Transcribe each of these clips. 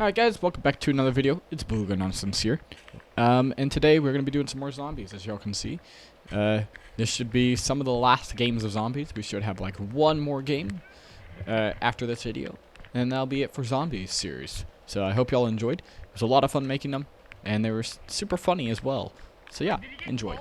Alright guys, welcome back to another video. It's Beluga Nonsense here. And today we're going to be doing some more zombies, as y'all can see. This should be some of the last games of zombies. We should have like one more game after this video. And that'll be it for Zombies series. So I hope y'all enjoyed. It was a lot of fun making them. And they were super funny as well. So yeah, enjoy.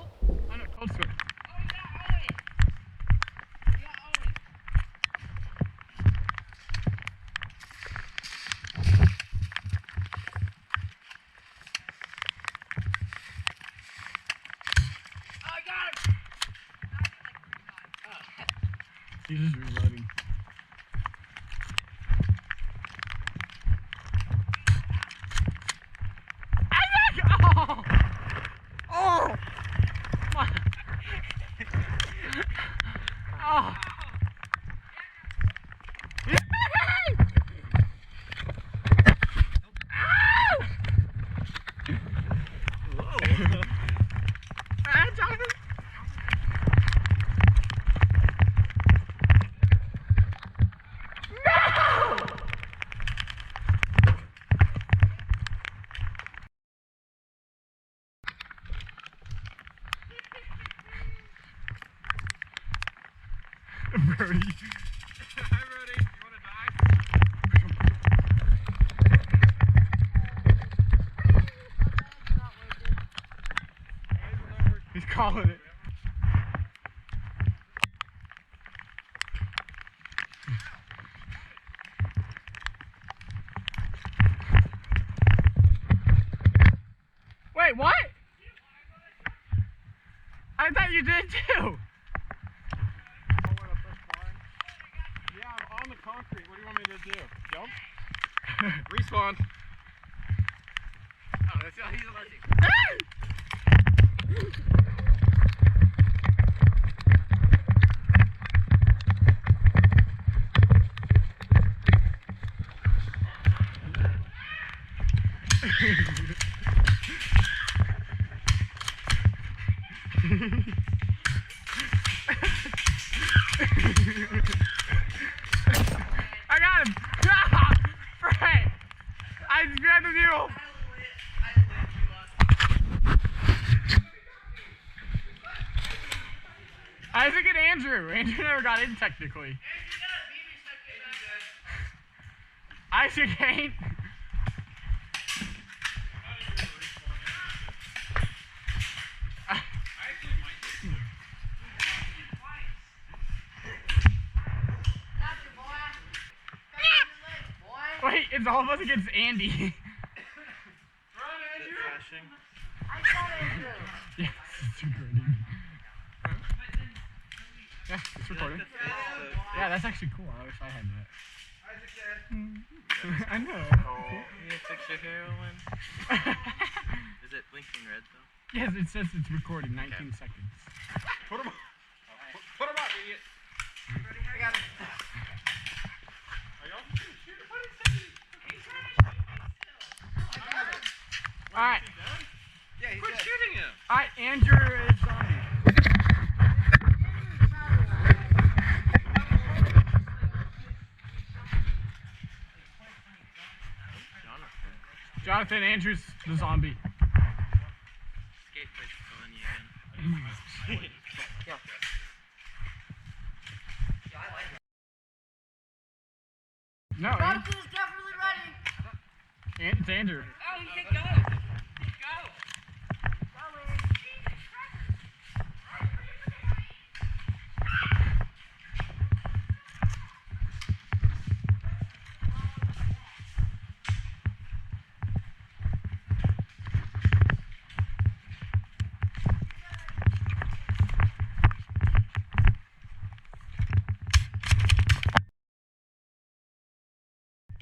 He's just reloading. Oh! Oh! My. Oh! Jonathan! Brody. Hi, Brody. You wanna die? He's calling it. Wait, what? I thought you did too. Yeah, I'm on the concrete. What do you want me to do? Jump? Respawn. Oh, that's he's allergic. I got him! Ah! Frank! I just grabbed the mule! Isaac and Andrew! Andrew never got in technically. Isaac ain't. Wait, it's all of us against Andy. Run, Andrew! I got Andrew! Yes, it's recording. Yeah, it's recording. Yeah, that's actually cool. I wish I had that. I know. Oh, you fix your heroin? Is it blinking red though? Yes, it says it's recording 19 seconds. Put him up! Put him up, idiot! I got him. Are y'all shoot? What is that? Alright. Yeah, he's Quit dead. shooting him! Alright, Andrew is zombie. Jonathan, Andrew's the zombie. Skate place killing you again. Yeah, I like that. No, Jonathan is definitely ready. it's Andrew. Oh, he can go. He can go.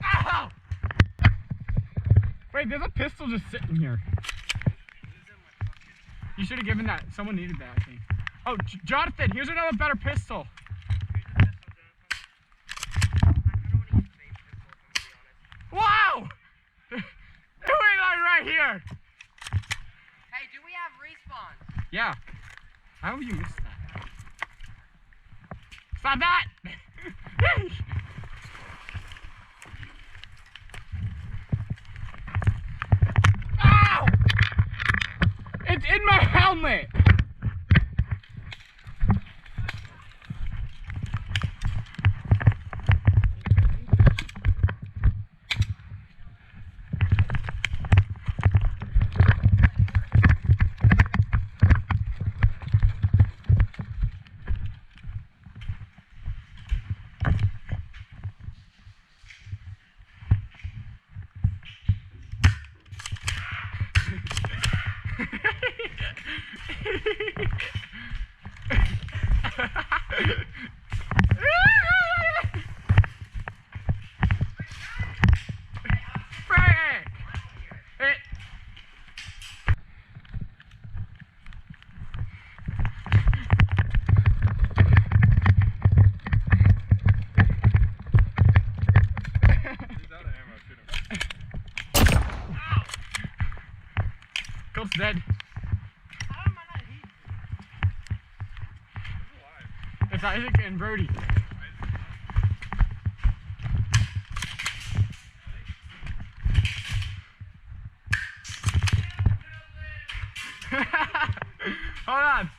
Ow! Wait, there's a pistol just sitting here. You should have given that. Someone needed that, I think. Oh, Jonathan, here's another better pistol. Wow! Who is right here? Hey, do we have respawns? Yeah. How have you missed that? Stop that! in my helmet! Colt's dead. How am I not heat? It's Isaac and Brody. Hold on.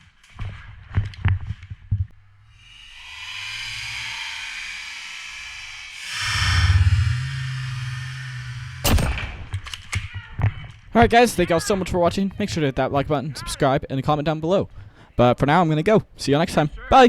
Alright guys, thank y'all so much for watching. Make sure to hit that like button, subscribe, and comment down below. But for now, I'm going to go. See you next time. Bye!